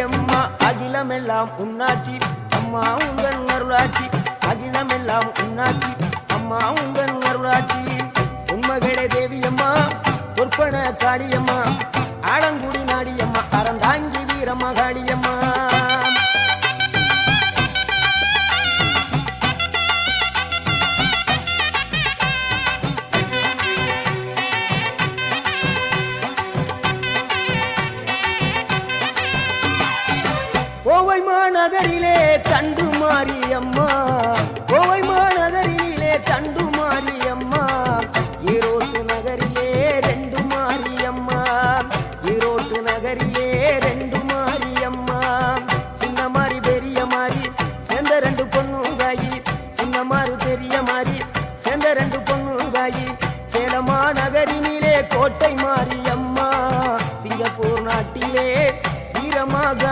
எம்மா அகிலமெல்லாம் உன்னாட்சி அம்மா உங்கள் அருளாட்சி அகிலமெல்லாம் உன்னாட்சி அம்மா உங்கள் அருளாட்சி உண்மகளே தேவியம்மா பொற்பன காளியம்மா ஆலங்குடி நாடியம்மா அறந்தாங்கி வீரம்மா காளியம்மா கோவை மாநகரிலே தண்டு மாரியம்மா கோவை மாநகரிலே தண்டு மாரியம்மா